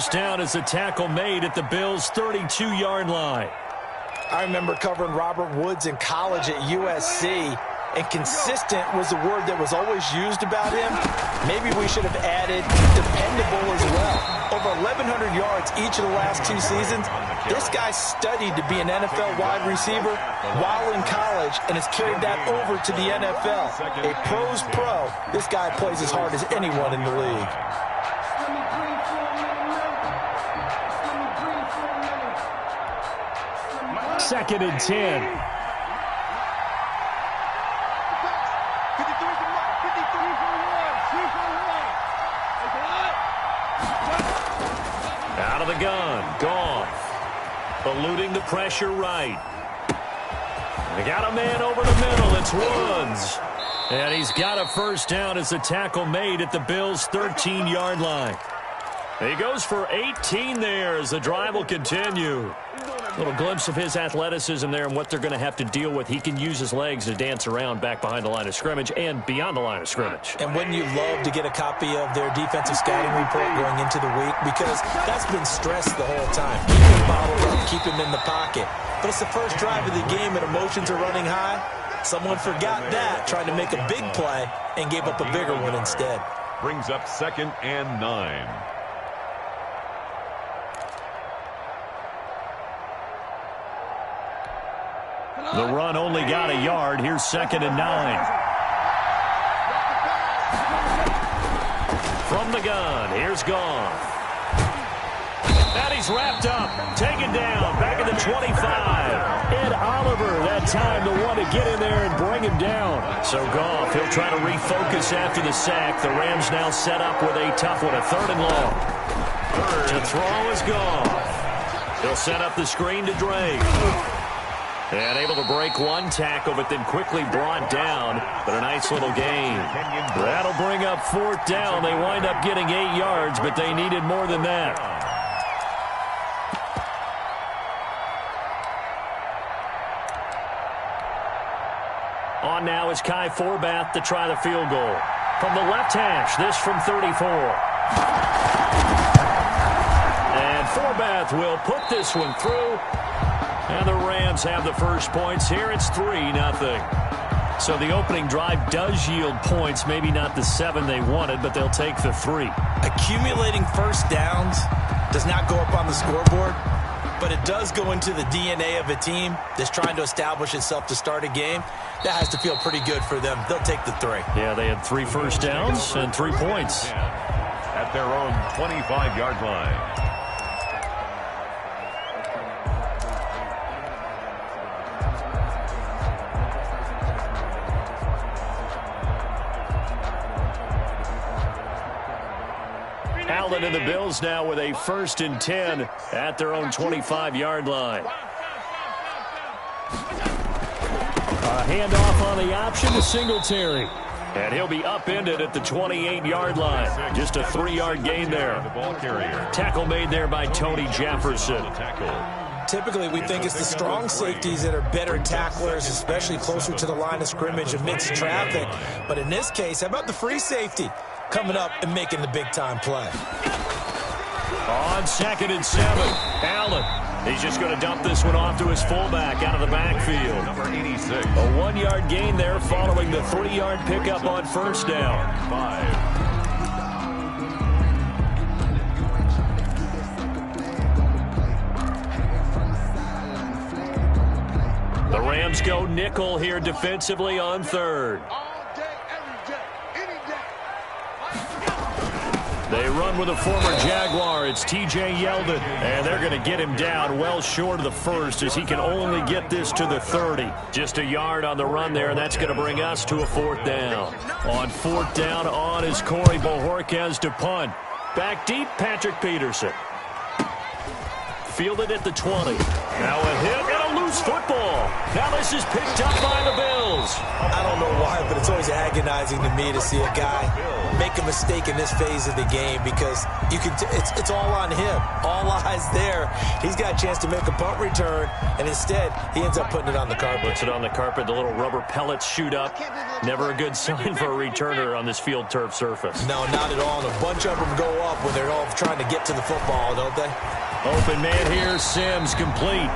first down as the tackle made at the Bills' 32-yard line. I remember covering Robert Woods in college at USC, and consistent was the word that was always used about him. Maybe we should have added dependable as well. Over 1,100 yards each of the last 2 seasons. This guy studied to be an NFL wide receiver while in college and has carried that over to the NFL. A pro's pro. This guy plays as hard as anyone in the league. Second and 10. Out of the gun, Goff. Eluding the pressure right. They got a man over the middle. It's Woods. And he's got a first down as the tackle made at the Bills' 13-yard line. He goes for 18 there as the drive will continue. Little glimpse of his athleticism there and what they're going to have to deal with. He can use his legs to dance around back behind the line of scrimmage and beyond the line of scrimmage. And wouldn't you love to get a copy of their defensive scouting report going into the week? Because that's been stressed the whole time. Keep him bottled up, keep him in the pocket. But it's the first drive of the game and emotions are running high. Someone forgot that, trying to make a big play, and gave up a bigger one instead. Brings up 2nd and 9. The run only got a yard. Here's 2nd and 9. From the gun, here's Goff. And he's wrapped up, taken down, back at the 25. Ed Oliver, that time, the one to get in there and bring him down. So Goff, he'll try to refocus after the sack. The Rams now set up with a tough one, a 3rd and long. To throw is Goff. He'll set up the screen to Drake. And able to break one tackle, but then quickly brought down. But a nice little gain. That'll bring up 4th down. They wind up getting 8 yards, but they needed more than that. On now is Kai Forbath to try the field goal. From the left hash, this from 34. And Forbath will put this one through. And the Rams have the first points here. It's 3-0. So the opening drive does yield points. Maybe not the 7 they wanted, but they'll take the 3. Accumulating first downs does not go up on the scoreboard, but it does go into the DNA of a team that's trying to establish itself to start a game. That has to feel pretty good for them. They'll take the 3. Yeah, they had 3 first downs and 3 points. At their own 25-yard line. Allen and the Bills now with a 1st and 10 at their own 25-yard line. A handoff on the option to Singletary. And he'll be upended at the 28-yard line. Just a 3-yard gain there. Tackle made there by Tony Jefferson. Typically, we think it's the strong safeties that are better tacklers, especially closer to the line of scrimmage amidst traffic. But in this case, how about the free safety coming up and making the big-time play? On 2nd and 7, Allen. He's just going to dump this one off to his fullback out of the backfield. Number 86. A 1-yard gain there following the 3-yard pickup on first down. 5. The Rams go nickel here defensively on 3rd. They run with a former Jaguar. It's T.J. Yeldon, and they're going to get him down well short of the 1st as he can only get this to the 30. Just a yard on the run there, and that's going to bring us to a 4th down. On 4th down, on is Corey Bojorquez to punt. Back deep, Patrick Peterson. Fielded at the 20. Now a hit and a loose loose football. Now this is picked up by the Bills. I don't know why, but it's always agonizing to me to see a guy make a mistake in this phase of the game because it's all on him. All eyes there. He's got a chance to make a punt return, and instead he ends up putting it on the carpet. Puts it on the carpet. The little rubber pellets shoot up. Never a good sign for a returner on this field turf surface. No, not at all. And a bunch of them go up when they're all trying to get to the football, don't they? Open man here, Sims complete.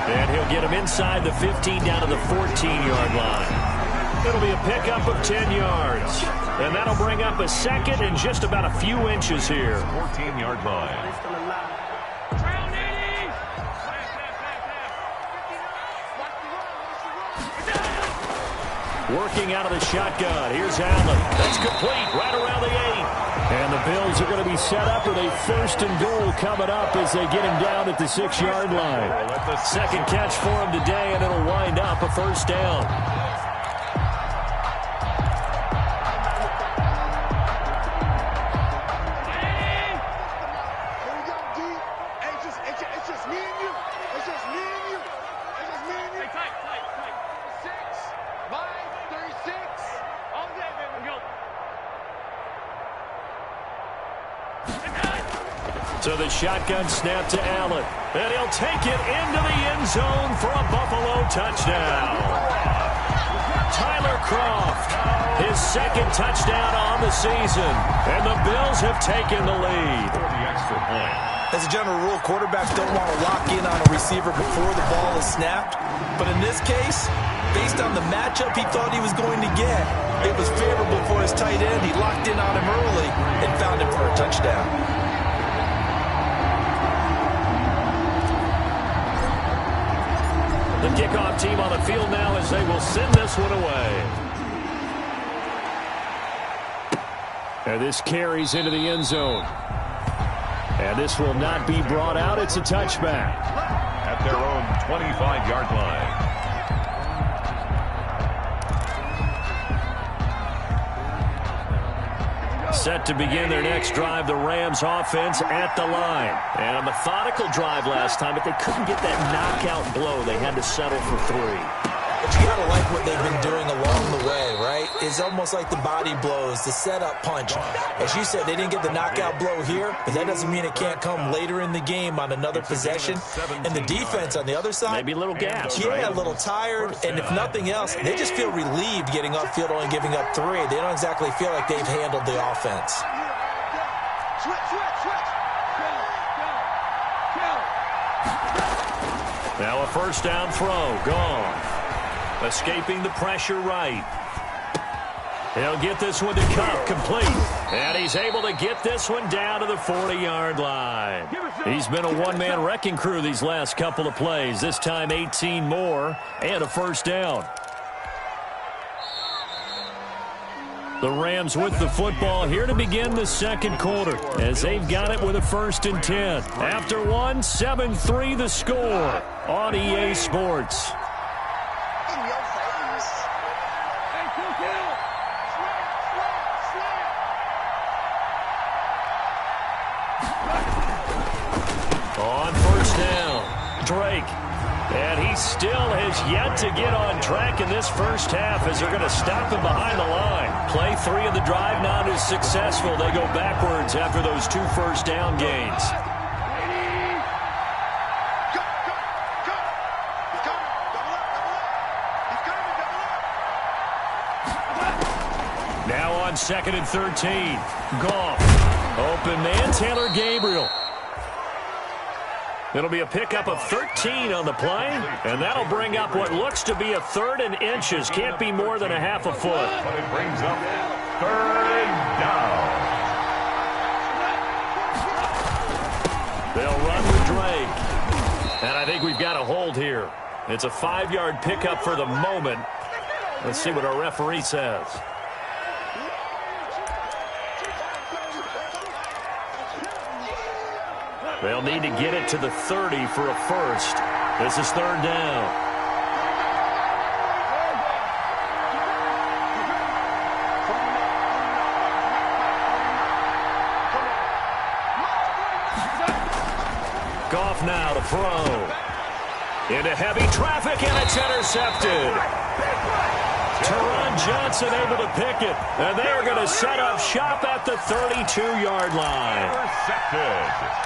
And he'll get him inside the 15 down to the 14-yard line. It'll be a pickup of 10 yards. And that'll bring up a second and just about a few inches here. 14-yard line. Working out of the shotgun. Here's Allen. That's complete right around the 8. And the Bills are going to be set up with a 1st and goal coming up as they get him down at the 6-yard line. Second catch for him today, and it'll wind up a 1st down. So the shotgun snap to Allen. And he'll take it into the end zone for a Buffalo touchdown. Tyler Kroft, his 2nd touchdown on the season. And the Bills have taken the lead. For the extra point. As a general rule, quarterbacks don't want to lock in on a receiver before the ball is snapped. But in this case, based on the matchup he thought he was going to get, it was favorable for his tight end. He locked in on him early and found him for a touchdown. The kickoff team on the field now as they will send this one away. And this carries into the end zone. And this will not be brought out. It's a touchback. At their own 25-yard line. Set to begin their next drive, the Rams offense at the line. And a methodical drive last time, but they couldn't get that knockout blow. They had to settle for 3. But you got to like what they've been doing along the way, right? It's almost like the body blows, the setup punch. As you said, they didn't get the knockout blow here, but that doesn't mean it can't come later in the game on another possession. And the defense on the other side, maybe a little gas, yeah, right? a little tired. And if nothing else, they just feel relieved getting upfield, only giving up 3. They don't exactly feel like they've handled the offense. Now a 1st down throw, gone. Escaping the pressure right. He'll get this one to Cup, complete. And he's able to get this one down to the 40-yard line. He's been a one-man wrecking crew these last couple of plays. This time 18 more and a 1st down. The Rams with the football here to begin the 2nd quarter as they've got it with a 1st and 10. After one, 7-3 the score on EA Sports. On 1st down, Drake. And he still has yet to get on track in this 1st half as they're going to stop him behind the line. Play 3 of the drive not as successful. They go backwards after those 2 1st down gains. Now on 2nd and 13. Goff. Open man, Taylor Gabriel. It'll be a pickup of 13 on the play, and that'll bring up what looks to be a 3rd and inches. Can't be more than a half a foot. But it brings up 3rd down. They'll run with Drake. And I think we've got a hold here. It's a 5-yard pickup for the moment. Let's see what our referee says. They'll need to get it to the 30 for a 1st. This is 3rd down. Goff now to throw. Into heavy traffic, and it's intercepted. Teron Johnson able to pick it, and they're going to set up shop at the 32-yard line.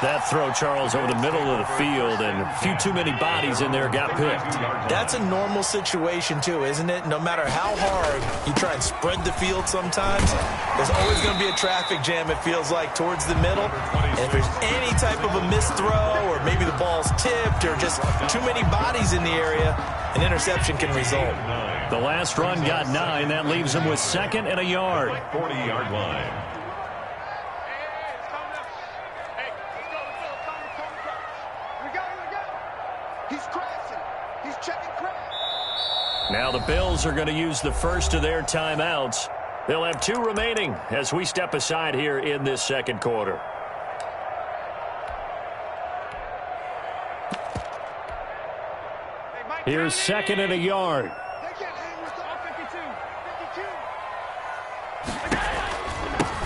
That throw, Charles, over the middle of the field, and a few too many bodies in there got picked. That's a normal situation, too, isn't it? No matter how hard you try and spread the field sometimes, there's always going to be a traffic jam, it feels like, towards the middle. And if there's any type of a missed throw, or maybe the ball's tipped, or just too many bodies in the area, an interception can result. The last run got 9. That leaves him with 2nd and a yard. 40-yard line. Now the Bills are going to use the first of their timeouts. They'll have 2 remaining as we step aside here in this second quarter. Here's 2nd and a yard.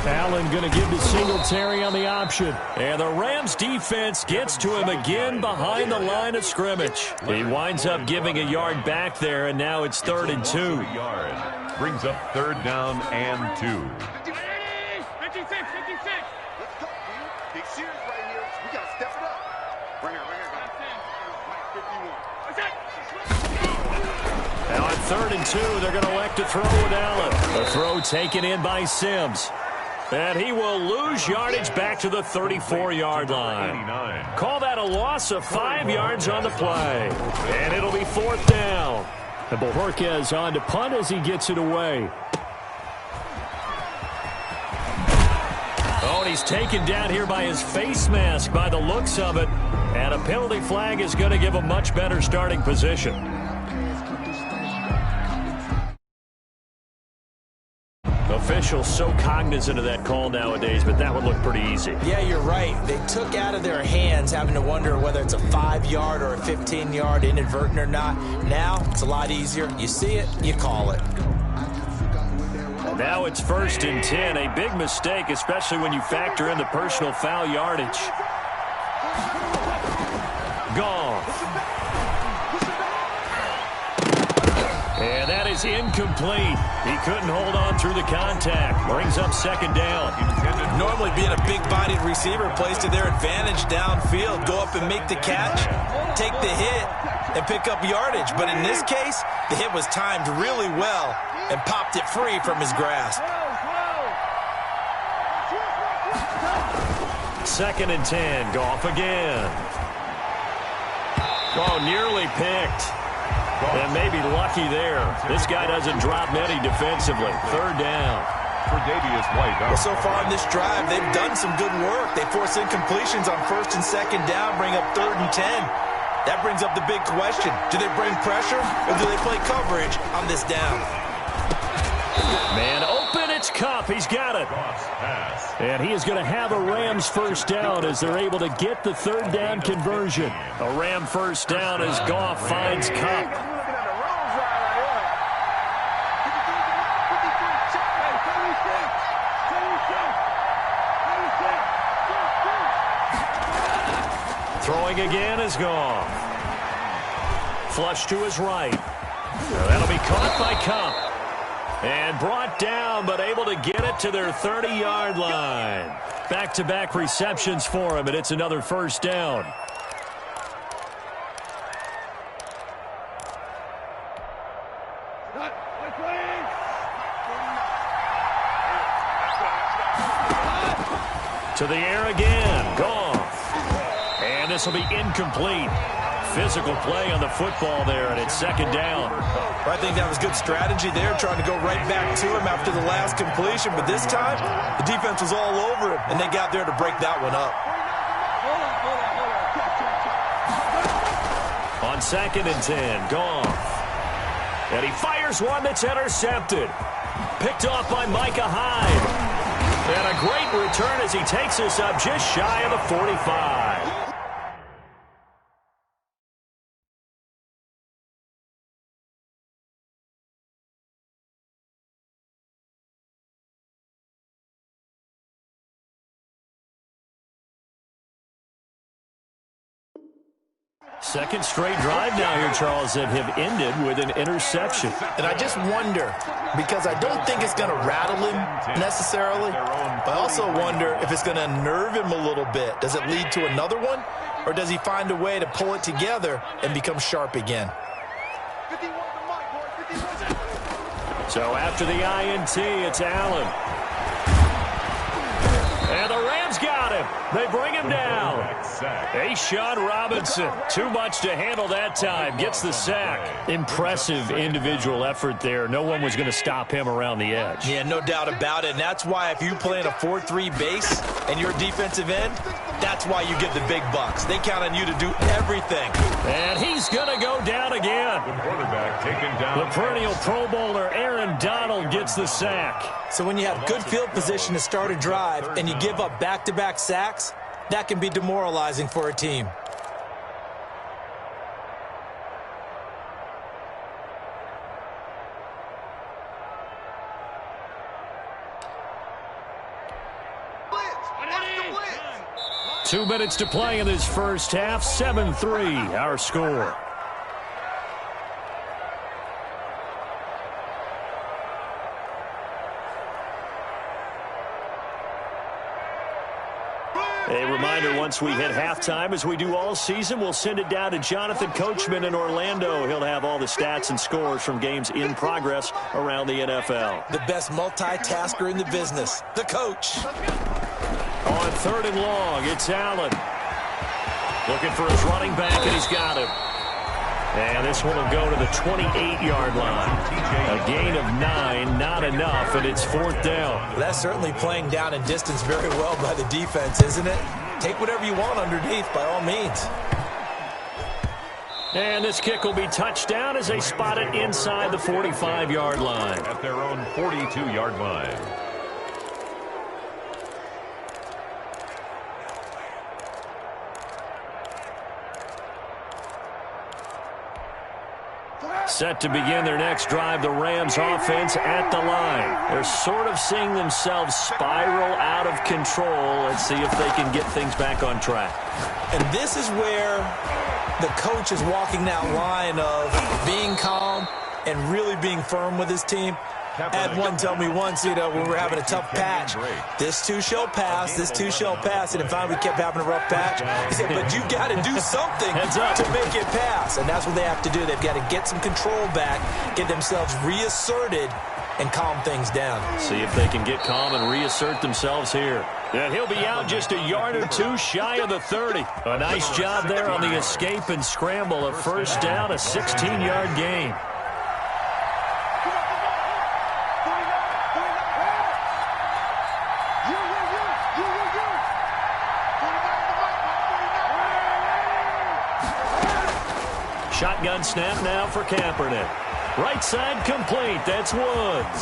Allen going to give to Singletary on the option. And the Rams defense gets to him again behind the line of scrimmage. He winds up giving a yard back there, and now it's 3rd and 2. Brings up 3rd down and 2. 56. Let's go, dude. Big series right here. We got to step it up. Right here. Now on 3rd and 2, they're going to elect to throw with Allen. The throw taken in by Sims. And he will lose yardage back to the 34-yard line. Call that a loss of 5 yards on the play. And it'll be 4th down. And Bojorquez on to punt as he gets it away. Oh, and he's taken down here by his face mask by the looks of it. And a penalty flag is going to give a much better starting position. Officials so cognizant of that call nowadays, but that would look pretty easy. Yeah, you're right. They took out of their hands having to wonder whether it's a 5-yard or a 15-yard, inadvertent or not. Now, it's a lot easier. You see it, you call it. And now it's 1st and 10. A big mistake, especially when you factor in the personal foul yardage. Goff. And that is incomplete. He couldn't hold on through the contact. Brings up 2nd down. Normally being a big-bodied receiver plays to their advantage downfield. Go up and make the catch, take the hit, and pick up yardage. But in this case, the hit was timed really well and popped it free from his grasp. 2nd and 10. Goff again. Oh, nearly picked. And maybe lucky there. This guy doesn't drop many defensively. 3rd down. Well, so far in this drive, they've done some good work. They force incompletions on 1st and 2nd down, bring up 3rd and 10. That brings up the big question. Do they bring pressure, or do they play coverage on this down? Man open, it's Kupp. He's got it. And he is going to have a Rams 1st down as they're able to get the 3rd down conversion. A Ram 1st down as Goff finds Kupp. Throwing again is Goff. Flush to his right. That'll be caught by Kupp. And brought down, but able to get it to their 30-yard line. Back-to-back receptions for him, and it's another 1st down. To the air again. Goff. And this will be incomplete. Physical play on the football there, and it's 2nd down. I think that was good strategy there, trying to go right back to him after the last completion. But this time, the defense was all over him, and they got there to break that one up. On 2nd and 10, Goff. And he fires one that's intercepted. Picked off by Micah Hyde. And a great return as he takes us up just shy of the 45. Second straight drive now here, Charles, that have ended with an interception. And I just wonder, because I don't think it's going to rattle him necessarily, but I also wonder if it's going to unnerve him a little bit. Does it lead to another one, or does he find a way to pull it together and become sharp again? So after the INT, it's Allen. And the Rams got him. They bring him down. Sean Robinson, too much to handle that time. Gets the sack. Impressive individual effort there. No one was going to stop him around the edge. Yeah, no doubt about it. And that's why if you play in a 4-3 base and you're a defensive end, that's why you get the big bucks. They count on you to do everything. And he's going to go down again. The quarterback taken down. The perennial Pro Bowler Aaron Donald gets the sack. So when you have good field position to start a drive and you give up back-to-back sacks, that can be demoralizing for a team. Blitz. 2 minutes to play in this first half. 7-3, our score. A reminder, once we hit halftime, as we do all season, we'll send it down to Jonathan Coachman in Orlando. He'll have all the stats and scores from games in progress around the NFL. The best multitasker in the business, the coach. On 3rd and long, it's Allen. Looking for his running back, and he's got him. And this one will go to the 28-yard line. A gain of 9, not enough, and it's 4th down. Well, that's certainly playing down in distance very well by the defense, isn't it? Take whatever you want underneath, by all means. And this kick will be touchdown as they spot it inside the 45-yard line. At their own 42-yard line. Set to begin their next drive, the Rams offense at the line. They're sort of seeing themselves spiral out of control. Let's see if they can get things back on track. And this is where the coach is walking that line of being calm and really being firm with his team. I had one tell me once, when we were having a tough patch, this too shall pass, this too shall pass. And finally we kept having a rough patch. He said, but you got to do something to make it pass. And that's what they have to do. They've got to get some control back, get themselves reasserted, and calm things down. See if they can get calm and reassert themselves here. And he'll be out just a yard or two shy of the 30. A nice job there on the escape and scramble. A first down, a 16-yard gain. Shotgun snap now for Kaepernick. Right side complete. That's Woods.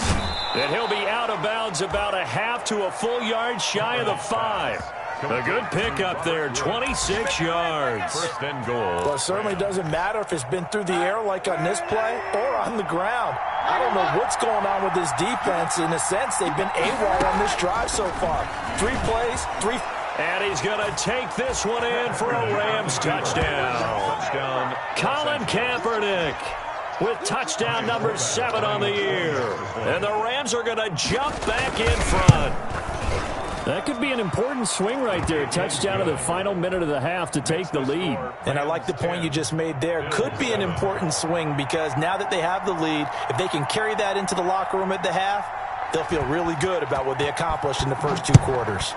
And he'll be out of bounds about a half to a full yard shy of the 5. A good pickup there, 26 yards. First and goal. Well, it certainly doesn't matter if it's been through the air like on this play or on the ground. I don't know what's going on with this defense. In a sense, they've been AWOL on this drive so far. 3 plays, 3. And he's going to take this one in for a Rams touchdown. Colin Kaepernick with touchdown number 7 on the year. And the Rams are going to jump back in front. That could be an important swing right there. Touchdown in the final minute of the half to take the lead. And I like the point you just made there. Could be an important swing because now that they have the lead, if they can carry that into the locker room at the half, they'll feel really good about what they accomplished in the first 2 quarters.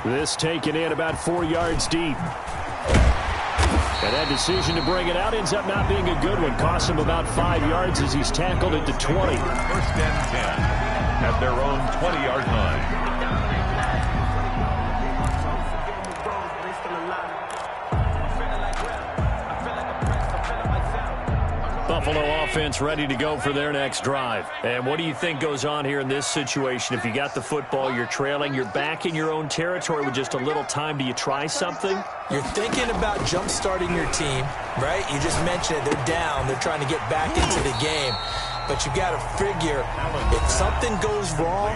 This taken in about 4 yards deep. And that decision to bring it out ends up not being a good one. Costs him about 5 yards as he's tackled at the 20. First and 10 at their own 20-yard line. Buffalo offense ready to go for their next drive. And what do you think goes on here in this situation? If you got the football, you're trailing, you're back in your own territory with just a little time. Do you try something? You're thinking about jump-starting your team, right? You just mentioned it. They're down. They're trying to get back into the game. But you got to figure if something goes wrong,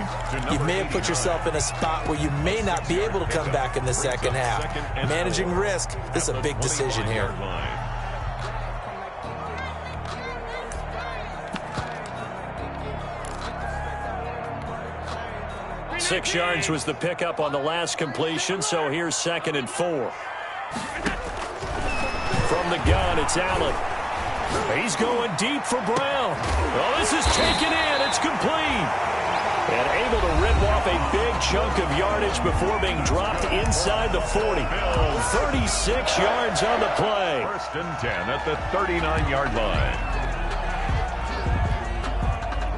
you may have put yourself in a spot where you may not be able to come back in the second half. Managing risk, this is a big decision here. 6 yards was the pickup on the last completion, so here's 2nd and 4. From the gun, it's Allen. He's going deep for Brown. Oh, this is taken in. It's complete. And able to rip off a big chunk of yardage before being dropped inside the 40. 36 yards on the play. 1st and 10 at the 39-yard line.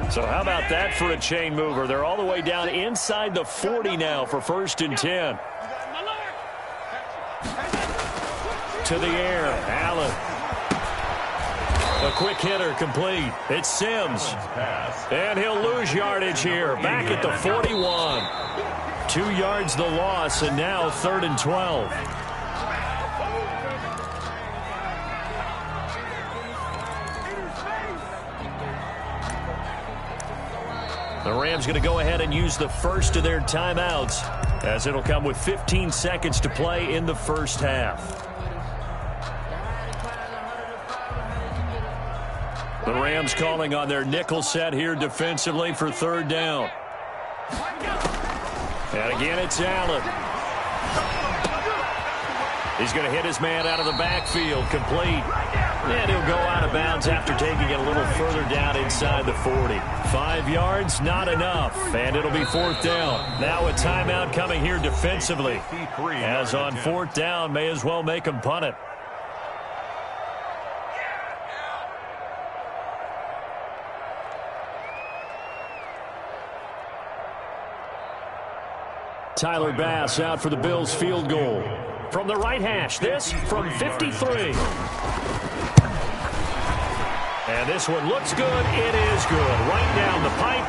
So how about that for a chain mover? They're all the way down inside the 40 now for 1st and 10. To the air, Allen. A quick hitter complete. It's Sims. And he'll lose yardage here. Back at the 41. 2 yards the loss, and now 3rd and 12. The Rams going to go ahead and use the first of their timeouts, as it'll come with 15 seconds to play in the first half. The Rams calling on their nickel set here defensively for 3rd down. And again, it's Allen. He's going to hit his man out of the backfield, complete. And he'll go out of bounds after taking it a little further down inside the 40. 5 yards, not enough, and it'll be 4th down. Now a timeout coming here defensively. As on 4th down, may as well make him punt it. Tyler Bass out for the Bills field goal. From the right hash, this from 53. And this one looks good. It is good. Right down the pipe.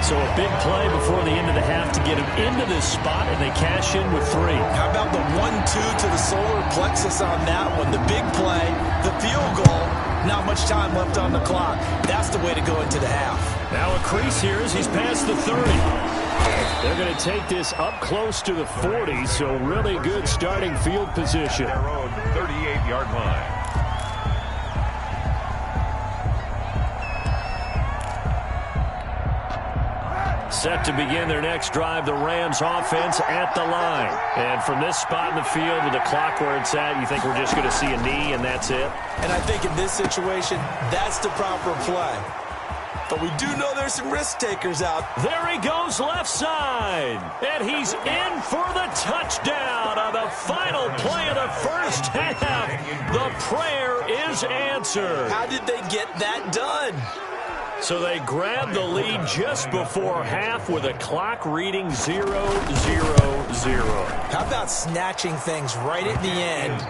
So a big play before the end of the half to get him into this spot, and they cash in with 3. How about the 1-2 to the solar plexus on that one? The big play, the field goal, not much time left on the clock. That's the way to go into the half. Now a crease here as he's past the 30. They're going to take this up close to the 40, so really good starting field position. Their own 38-yard line. Set to begin their next drive, the Rams offense at the line. And from this spot in the field with the clock where it's at, you think we're just going to see a knee and that's it? And I think in this situation, that's the proper play. But we do know there's some risk takers out. There he goes left side. And he's in for the touchdown on the final play of the first half. The prayer is answered. How did they get that done? So they grabbed the lead just before half with a clock reading 0-0-0. How about snatching things right at the end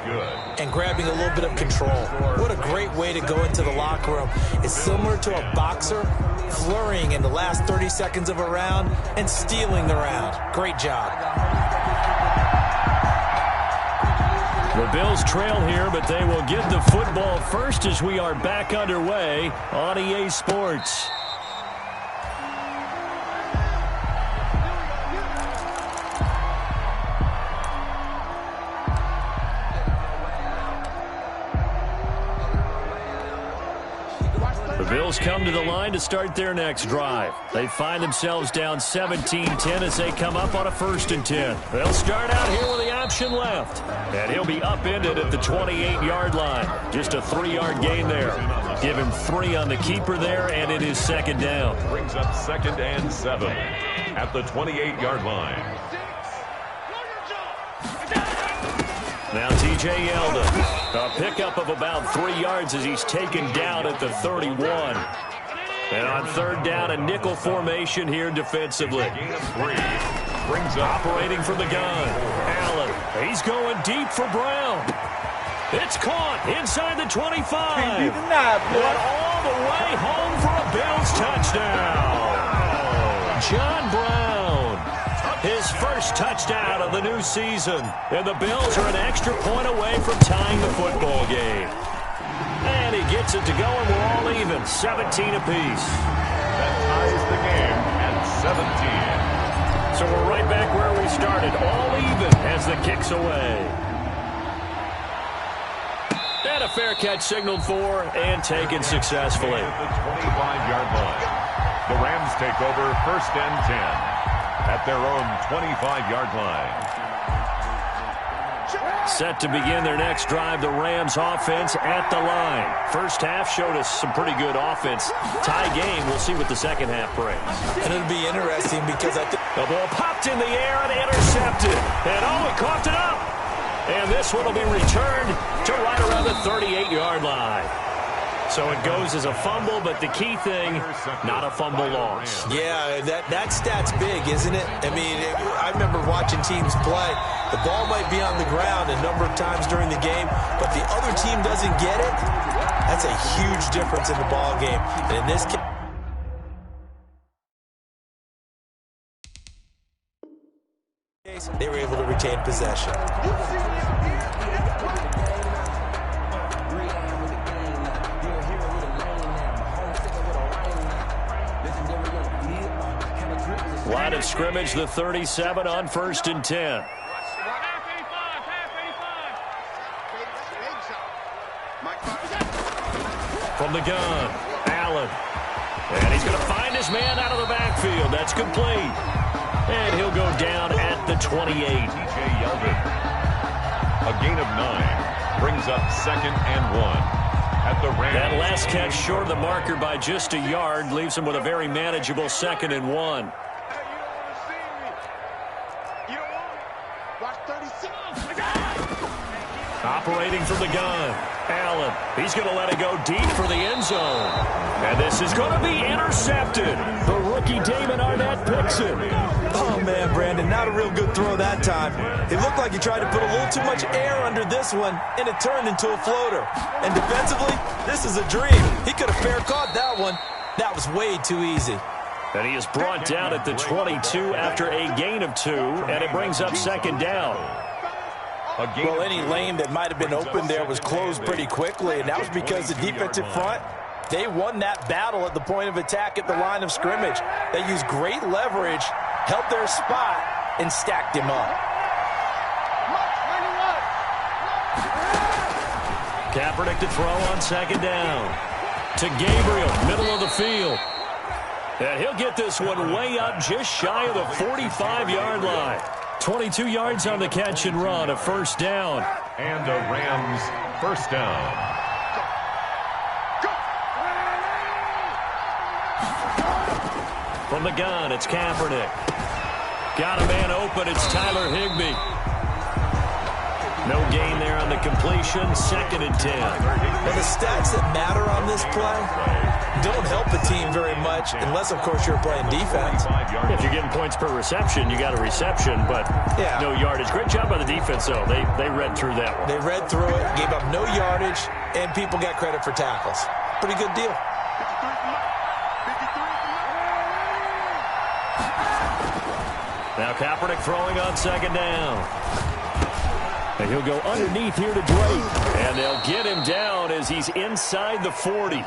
and grabbing a little bit of control? What a great way to go into the locker room. It's similar to a boxer flurrying in the last 30 seconds of a round and stealing the round. Great job. The Bills trail here, but they will get the football first as we are back underway on EA Sports. The Bills come to the line to start their next drive. They find themselves down 17-10 as they come up on a 1st and 10. They'll start out here with the option left. And he'll be upended at the 28-yard line. Just a 3-yard gain there. Give him 3 on the keeper there, and it is 2nd down. Brings up 2nd and 7 at the 28-yard line. Now T.J. Yeldon, a pickup of about 3 yards as he's taken down at the 31. And on 3rd down, a nickel formation here defensively. Gain of 3. Brings up operating from the gun. Allen, he's going deep for Brown. It's caught inside the 25. And all the way home for a Bills touchdown. John Brown, his first touchdown of the new season. And the Bills are an extra point away from tying the football game. And he gets it to go, and we're all even, 17 apiece. That ties the game at 17. So we're right back where we started, all even as the kick's away. And a fair catch signaled for and taken successfully. At the 25-yard line. The Rams take over 1st and 10 at their own 25-yard line. Set to begin their next drive, the Rams offense at the line. First half showed us some pretty good offense. Tie game, we'll see what the second half brings. And it'll be interesting because I think the ball popped in the air and intercepted. And he coughed it up. And this one will be returned to right around the 38-yard line. So it goes as a fumble, but the key thing, not a fumble loss. Yeah, that stat's big, isn't it? I mean, I remember watching teams play. The ball might be on the ground a number of times during the game, but the other team doesn't get it. That's a huge difference in the ball game. And in this case, they were able to retain possession. Line of scrimmage, the 37 on 1st and 10. From the gun, Allen. And he's going to find his man out of the backfield. That's complete. And he'll go down at the 28. TJ Yeldon. A gain of 9 brings up 2nd and 1 at the Rams. That last catch short of the marker by just a yard leaves him with a very manageable 2nd and 1. Operating from the gun, Allen. He's going to let it go deep for the end zone. And this is going to be intercepted. The rookie Damon Arnett picks it. Oh, man, Brandon, not a real good throw that time. It looked like he tried to put a little too much air under this one, and it turned into a floater. And defensively, this is a dream. He could have fair caught that one. That was way too easy. And he is brought down at the 22 after a gain of 2, and it brings up 2nd down. Well, any lane that might have been open there was closed pretty quickly, and that was because the defensive front, they won that battle at the point of attack at the line of scrimmage. They used great leverage, held their spot, and stacked him up. Kaepernick to throw on 2nd down. To Gabriel, middle of the field. And he'll get this one way up just shy of the 45-yard line. 22 yards on the catch and run, a 1st down. And a Rams 1st down. From the gun, it's Kaepernick. Got a man open, it's Tyler Higbee. No gain there on the completion, 2nd and 10. Well, the stats that matter on this play don't help a team very much unless, of course, you're playing defense. If you're getting points per reception, you got a reception, but no yardage. Great job by the defense, though. They read through that one. They read through it, gave up no yardage, and people got credit for tackles. Pretty good deal. Now Kaepernick throwing on 2nd down. And he'll go underneath here to Drake. And they'll get him down as he's inside the 40.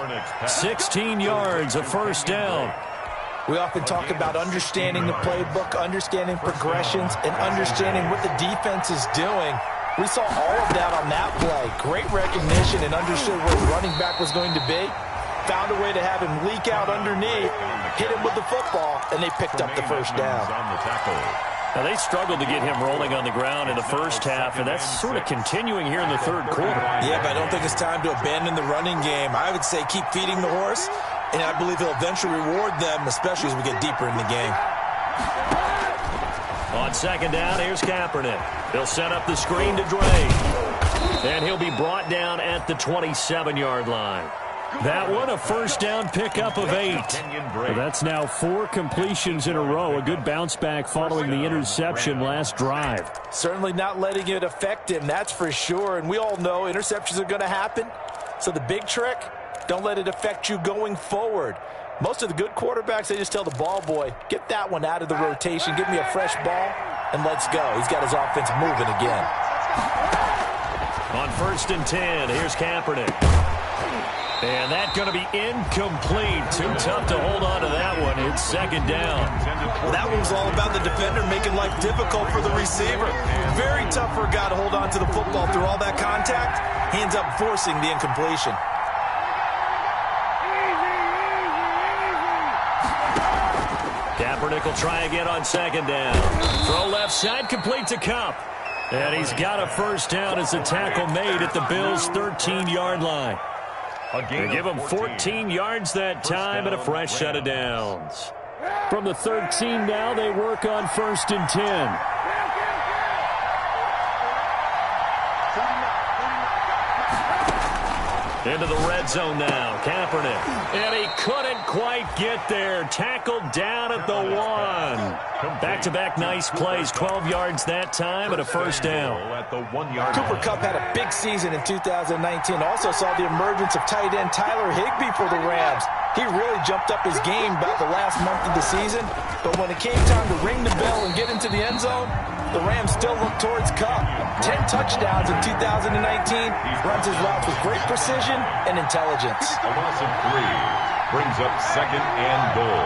16 yards, a 1st down. We often talk about understanding the playbook, understanding progressions, and understanding what the defense is doing. We saw all of that on that play. Great recognition and understood where the running back was going to be. Found a way to have him leak out underneath, hit him with the football, and they picked up the 1st down. Now, they struggled to get him rolling on the ground in the 1st half, and that's sort of continuing here in the 3rd quarter. Yeah, but I don't think it's time to abandon the running game. I would say keep feeding the horse, and I believe he'll eventually reward them, especially as we get deeper in the game. On 2nd down, here's Kaepernick. He'll set up the screen to Drake. And he'll be brought down at the 27-yard line. That one, a 1st down pickup of 8. Well, that's now 4 completions in a row. A good bounce back following the interception last drive. Certainly not letting it affect him, that's for sure. And we all know interceptions are going to happen. So the big trick, don't let it affect you going forward. Most of the good quarterbacks, they just tell the ball boy, get that one out of the rotation, give me a fresh ball, and let's go. He's got his offense moving again. On 1st and 10, here's Kaepernick. And that's going to be incomplete. Too tough to hold on to that one. It's second down. That one was all about the defender making life difficult for the receiver. Very tough for a guy to hold on to the football through all that contact. He ends up forcing the incompletion. Kaepernick will try again on second down. Throw left side, complete to Kupp. And he's got a first down as the tackle made at the Bills' 13-yard line. They give him 14 yards that time and a fresh set of downs. From the 13 now, they work on first and 10. Into the red zone now, Kaepernick. And he couldn't quite get there. Tackled down at the 1. Back-to-back nice plays, 12 yards that time and a first down. Cooper Kupp had a big season in 2019. Also saw the emergence of tight end Tyler Higbee for the Rams. He really jumped up his game about the last month of the season. But when it came time to ring the bell and get into the end zone, the Rams still look towards Kupp. 10 touchdowns in 2019. Runs his routes with great precision and intelligence. A loss of 3 brings up second and goal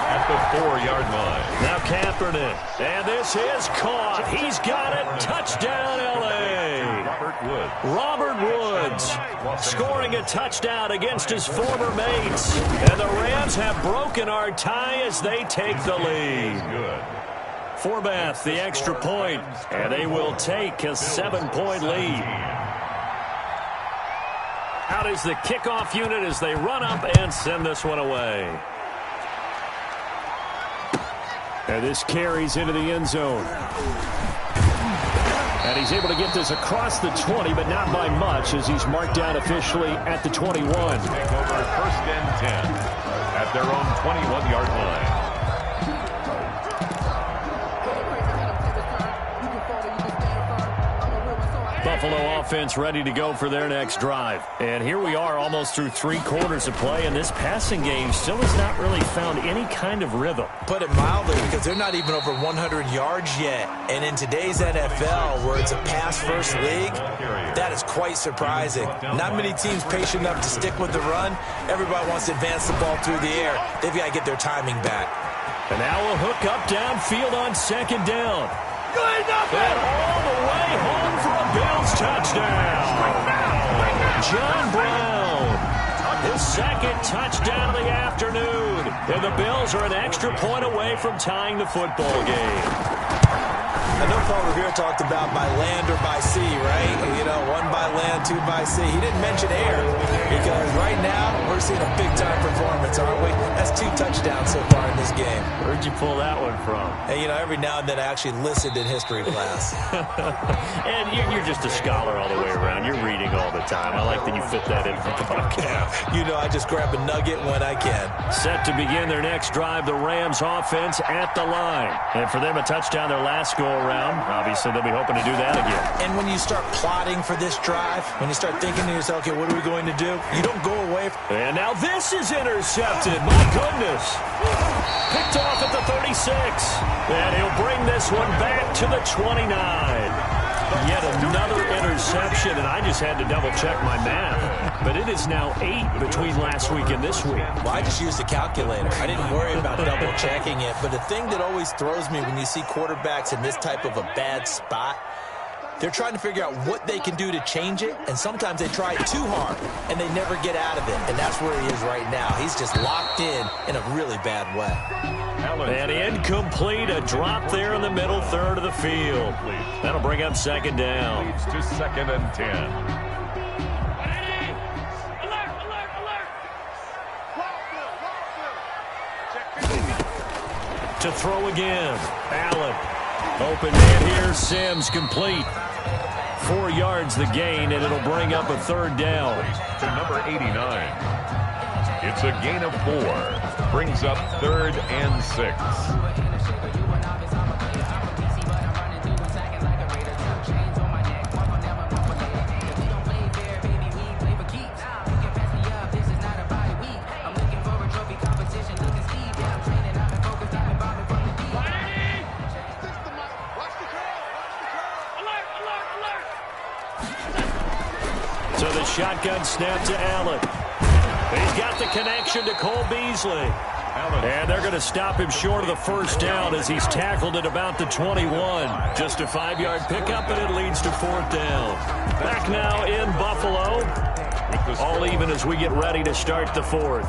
at the 4-yard line. Now Kaepernick. And this is caught. He's got it. Touchdown, L.A. Robert Woods scoring a touchdown against his former mates. And the Rams have broken our tie as they take the lead. Good. Forbath, the extra point, and they will take a 7-point lead. Out is the kickoff unit as they run up and send this one away. And this carries into the end zone. And he's able to get this across the 20, but not by much as he's marked down officially at the 21. Take over first and 10 at their own 21-yard line. Buffalo offense ready to go for their next drive. And here we are almost through 3 quarters of play, and this passing game still has not really found any kind of rhythm. Put it mildly, because they're not even over 100 yards yet. And in today's NFL, where it's a pass-first league, that is quite surprising. Not many teams patient enough to stick with the run. Everybody wants to advance the ball through the air. They've got to get their timing back. And now we'll hook up downfield on second down. And all the way home for a Bills touchdown. John Brown, his second touchdown of the afternoon. And the Bills are an extra point away from tying the football game. I know Paul Revere talked about by land or by sea, right? You know, 1 by land, 2 by sea. He didn't mention air because right now we're seeing a big-time performance, aren't we? That's 2 touchdowns so far in this game. Where'd you pull that one from? And, you know, every now and then I actually listened in history class. And you're just a scholar all the way around. You're reading all the time. I like that you fit that in for the podcast. You know, I just grab a nugget when I can. Set to begin their next drive, the Rams offense at the line. And for them, a touchdown their last go-around. Obviously, they'll be hoping to do that again. And when you start plotting for this drive, when you start thinking to yourself, okay, what are we going to do? You don't go away. And now this is intercepted. My goodness. Picked off at the 36. And he'll bring this one back to the 29. Yet another interception, and I just had to double-check my math. But it is now 8 between last week and this week. Well, I just used a calculator. I didn't worry about double-checking it. But the thing that always throws me when you see quarterbacks in this type of a bad spot, they're trying to figure out what they can do to change it, and sometimes they try too hard, and they never get out of it. And that's where he is right now. He's just locked in a really bad way. And incomplete, a drop there in the middle third of the field. That'll bring up second down. Leads to second and 10. To throw again, Allen. Open man here, Sims complete. 4 yards the gain, and it'll bring up a third down. To number 89. It's a gain of 4. Brings up third and 6. So the shotgun snap to Allen. He's got the connection to Cole Beasley. And they're going to stop him short of the first down as he's tackled at about the 21. Just a 5-yard pickup, and it leads to 4th down. Back now in Buffalo. All even as we get ready to start the 4th.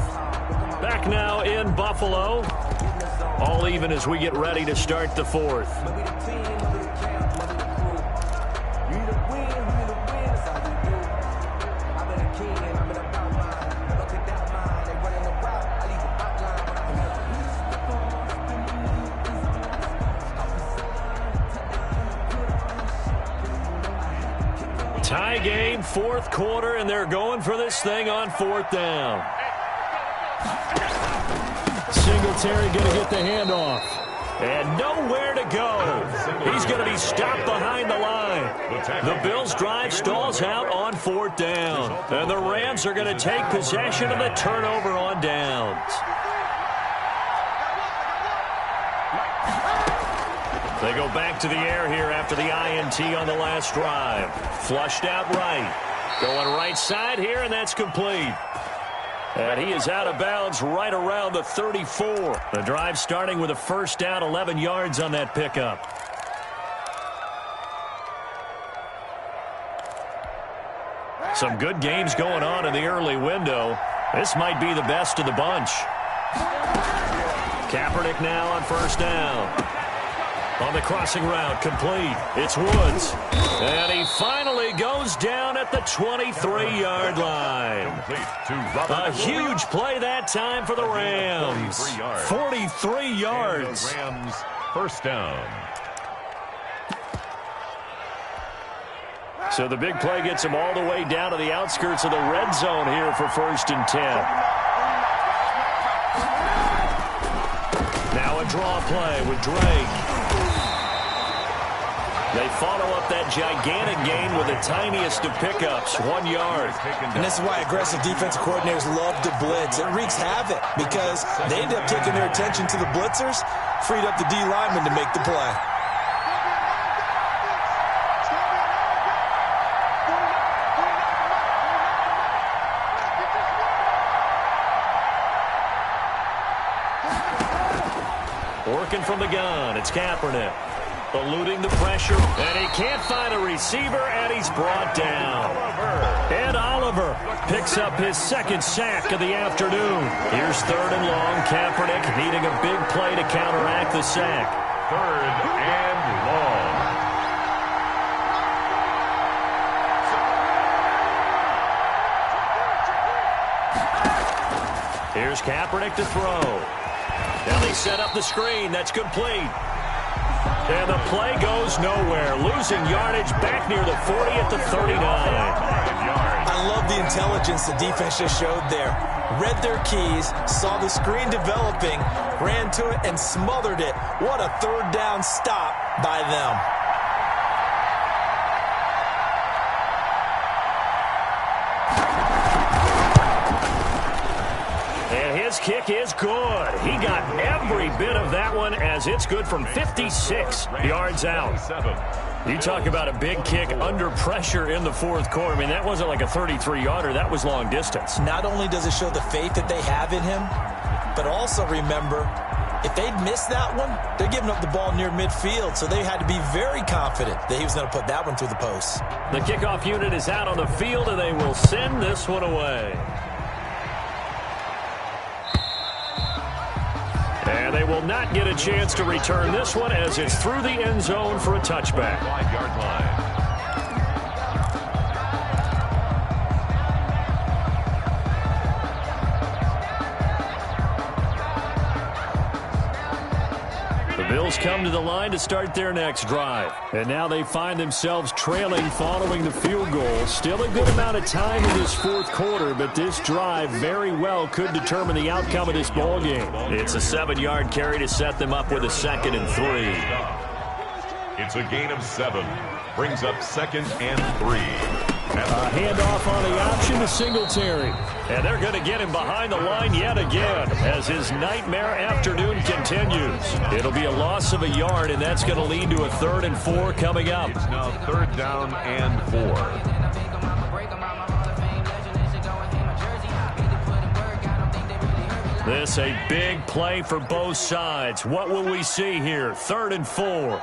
Back now in Buffalo. All even as we get ready to start the 4th. Tie game, 4th quarter, and they're going for this thing on 4th down. Singletary going to get the handoff. And nowhere to go. He's going to be stopped behind the line. The Bills' drive stalls out on 4th down. And the Rams are going to take possession of the turnover on downs. They go back to the air here after the INT on the last drive. Flushed out right. Going right side here, and that's complete. And he is out of bounds right around the 34. The drive starting with a first down, 11 yards on that pickup. Some good games going on in the early window. This might be the best of the bunch. Kaepernick now on first down. On the crossing route, complete. It's Woods. And he finally goes down at the 23-yard line. A huge play that time for the Rams. 43 yards. Rams first down. So the big play gets him all the way down to the outskirts of the red zone here for 1st and 10. Now a draw play with Drake. They follow up that gigantic gain with the tiniest of pickups, 1 yard. And this is why aggressive defensive coordinators love to blitz. It wreaks havoc because they end up taking their attention to the blitzers, freed up the D lineman to make the play. Working from the gun, it's Kaepernick. Eluding the pressure, and he can't find a receiver, and he's brought down. Ed Oliver picks up his 2nd sack of the afternoon. Here's 3rd and long. Kaepernick needing a big play to counteract the sack. 3rd and long. Here's Kaepernick to throw. Now they set up the screen. That's complete. And the play goes nowhere. Losing yardage back near the 40 at the 39. I love the intelligence the defense just showed there. Read their keys, saw the screen developing, ran to it, and smothered it. What a 3rd down stop by them. His kick is good. He got every bit of that one as it's good from 56 yards out. You talk about a big kick under pressure in the 4th quarter. I mean, that wasn't like a 33-yarder. That was long distance. Not only does it show the faith that they have in him, but also remember, if they'd missed that one, they're giving up the ball near midfield, so they had to be very confident that he was going to put that one through the post. The kickoff unit is out on the field, and they will send this one away. And they will not get a chance to return this one as it's through the end zone for a touchback. 5-yard line. The Bills come to the line to start their next drive. And now they find themselves trailing following the field goal. Still a good amount of time in this 4th quarter, but this drive very well could determine the outcome of this ball game. It's a 7-yard carry to set them up with a 2nd and 3. It's a gain of 7. Brings up 2nd and 3. A handoff on the option to Singletary. And they're going to get him behind the line yet again as his nightmare afternoon continues. It'll be a loss of a yard, and that's going to lead to a 3rd and 4 coming up. It's now 3rd down and 4. This a big play for both sides. What will we see here? 3rd and 4. Mike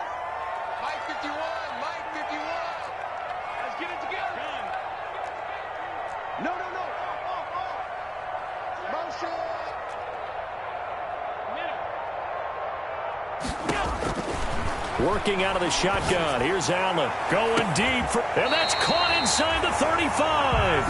51, Mike 51. Let's get it together. No. Motion. Working out of the shotgun. Here's Allen. Going deep. And that's caught inside the 35.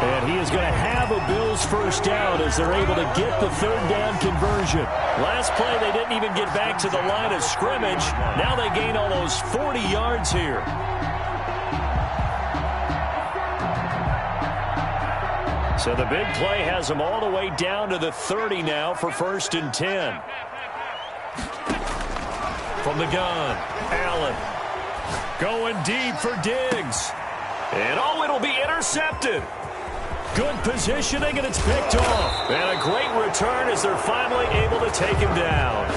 And he is going to have a Bills first down as they're able to get the 3rd down conversion. Last play, they didn't even get back to the line of scrimmage. Now they gain almost 40 yards here. So the big play has them all the way down to the 30 now for 1st and 10. From the gun, Allen going deep for Diggs. And it'll be intercepted. Good positioning, and it's picked off. And a great return as they're finally able to take him down.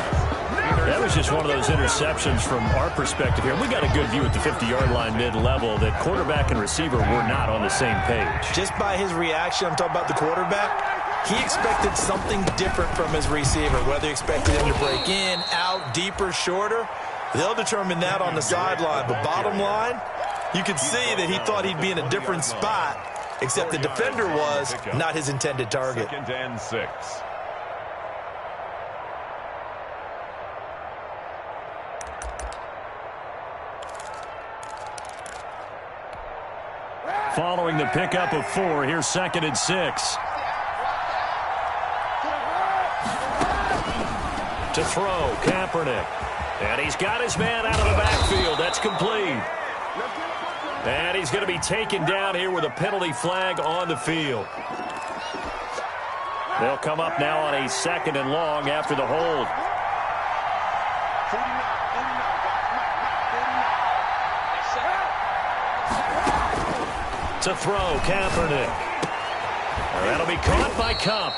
That was just one of those interceptions from our perspective here. We got a good view at the 50-yard line mid-level that quarterback and receiver were not on the same page. Just by his reaction, I'm talking about the quarterback, he expected something different from his receiver, whether he expected him to break in, out, deeper, shorter. They'll determine that on the sideline. But bottom line, you could see that he thought he'd be in a different spot, except the defender was not his intended target. 2nd and 6. Following the pickup of 4, here's 2nd and 6. To throw, Kaepernick. And he's got his man out of the backfield. That's complete. And he's going to be taken down here with a penalty flag on the field. They'll come up now on a 2nd and long after the hold. To throw, Kaepernick. That'll be caught by Kupp.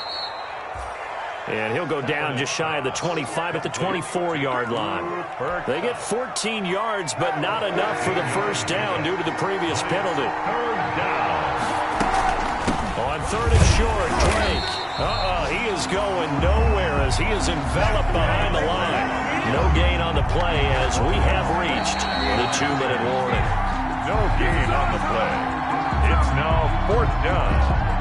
And he'll go down just shy of the 25 at the 24-yard line. They get 14 yards, but not enough for the first down due to the previous penalty. 3rd down. On 3rd and short, Drake. He is going nowhere as he is enveloped behind the line. No gain on the play as we have reached the 2-minute warning. No gain on the play. It's now 4th down.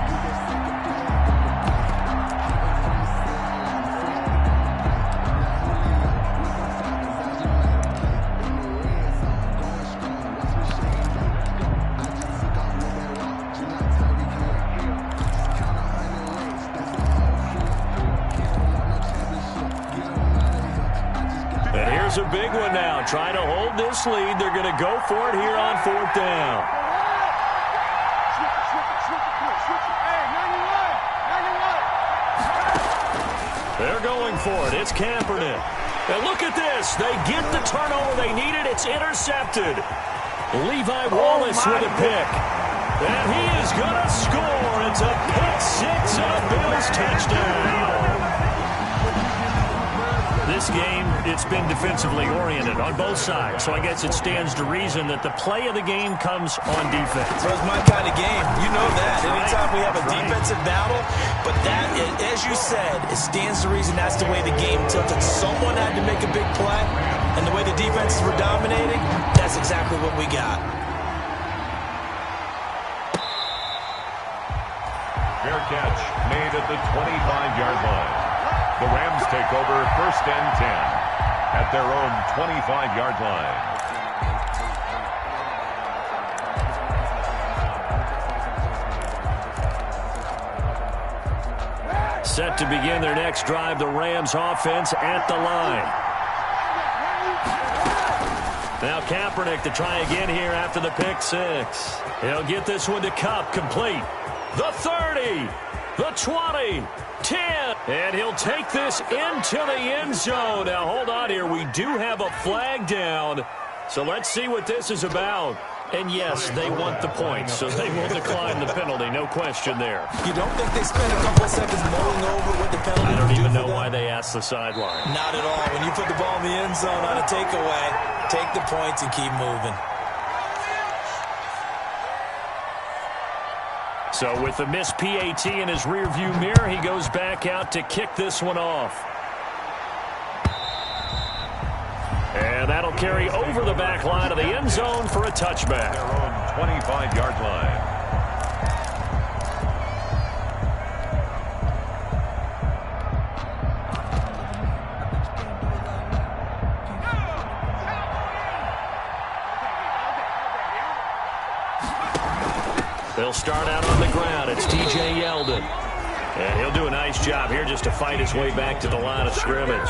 A big one now, trying to hold this lead. They're going to go for it here on 4th down. They're going for it. It's Kaepernick. And look at this. They get the turnover they needed. It's intercepted. Levi Wallace with a pick. And he is going to score. It's a pick 6 and a Bills touchdown. This game, it's been defensively oriented on both sides, so I guess it stands to reason that the play of the game comes on defense. So it's my kind of game. You know that. Anytime we have a defensive battle, but that, as you said, it stands to reason that's the way the game tilted. Someone had to make a big play, and the way the defenses were dominating, that's exactly what we got. Fair catch made at the 25-yard line. The Rams take over 1st and 10 at their own 25-yard line. Set to begin their next drive, the Rams offense at the line. Now Kaepernick to try again here after the pick 6. He'll get this one to Kupp, complete. The 30, the 20, 10, and he'll take this into the end zone. Now, hold on here. We do have a flag down, so let's see what this is about. And, yes, they want the points, so they will decline the penalty. No question there. You don't think they spend a couple of seconds mulling over what the penalty I don't would even do know for why them? they asked the sideline. Not at all. When you put the ball in the end zone on a takeaway, take the points and keep moving. So with the missed PAT in his rearview mirror, he goes back out to kick this one off. And that'll carry over the back line of the end zone for a touchback. Their own 25-yard line. They'll start out on the ground. It's TJ Yeldon. And he'll do a nice job here just to fight his way back to the line of scrimmage.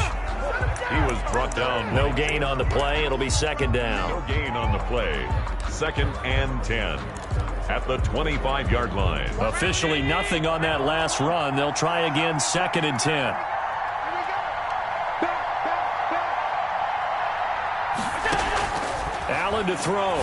He was brought down. No gain on the play. It'll be second down. No gain on the play. 2nd and 10 at the 25-yard line. Officially nothing on that last run. They'll try again 2nd and 10. Allen to throw.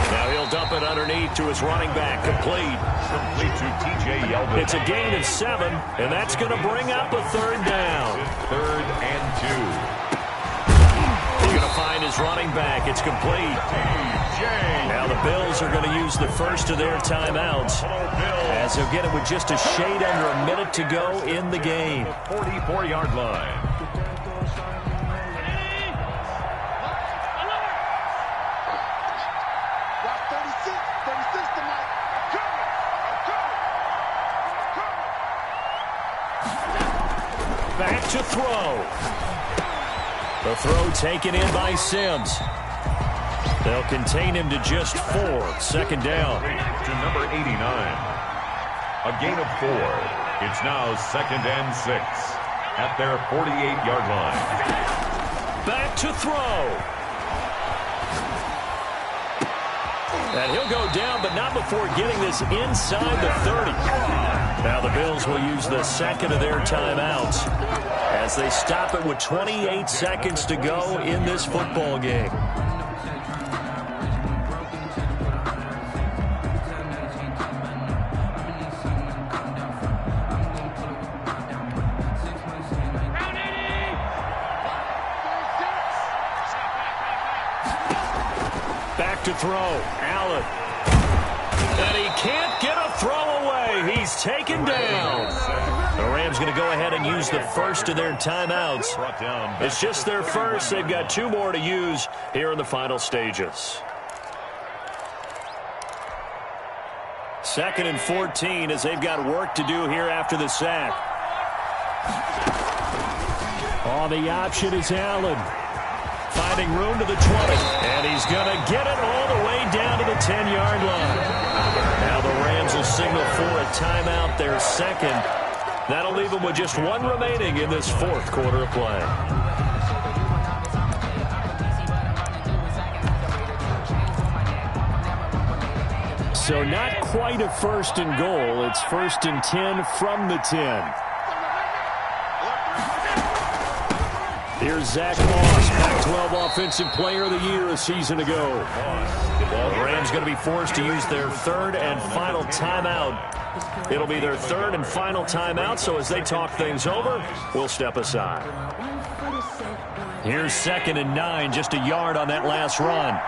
Now he'll dump it underneath to his running back. Complete. Complete to TJ Yeldon. It's a gain of 7, and that's going to bring up a 3rd down. 3rd and 2. He's going to find his running back. It's complete. Now the Bills are going to use the first of their timeouts, as they'll get it with just a shade under a minute to go in the game. 44-yard line. Back to throw. The throw taken in by Sims. They'll contain him to just 4. 2nd down. To number 89. A gain of 4. It's now 2nd and 6 at their 48-yard line. Back to throw. And he'll go down, but not before getting this inside the 30. Now the Bills will use the 2nd of their timeouts as they stop it with 28 seconds to go in this football game. Back to throw. Allen. And he can't get a throw away. He's taken down. The Rams going to go ahead and use the first of their timeouts. It's just their first. They've got 2 more to use here in the final stages. 2nd and 14 as they've got work to do here after the sack. Oh, the option is Allen. Finding room to the 20. And he's going to get it all the way down to the 10-yard line. Now the Rams will signal for a timeout, their 2nd. That'll leave them with just 1 remaining in this 4th quarter of play. So not quite a 1st and goal. It's 1st and 10 from the 10. Here's Zach Moss, Pac-12 Offensive Player of the Year a season ago. The Rams going to be forced to use their 3rd and final timeout. It'll be their 3rd and final timeout, so as they talk things over, we'll step aside. Here's 2nd and 9, just a yard on that last run.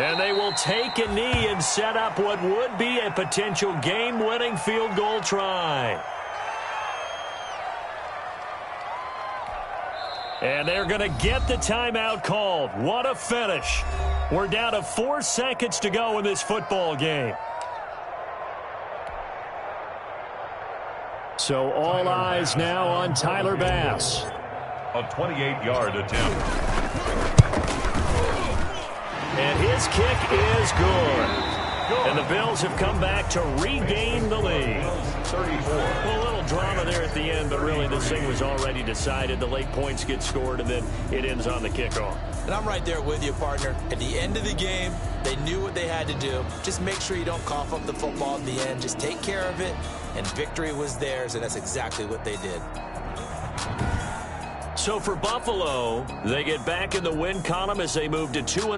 And they will take a knee and set up what would be a potential game-winning field goal try. And they're going to get the timeout called. What a finish. We're down to 4 seconds to go in this football game. So all eyes now on Tyler Bass. A 28-yard attempt. And his kick is good. And the Bills have come back to regain the lead. 34. Well, a little drama there at the end, but really this thing was already decided. The late points get scored, and then it ends on the kickoff. And I'm right there with you, partner. At the end of the game, they knew what they had to do. Just make sure you don't cough up the football at the end. Just take care of it, and victory was theirs, and that's exactly what they did. So for Buffalo, they get back in the win column as they move to 2-0.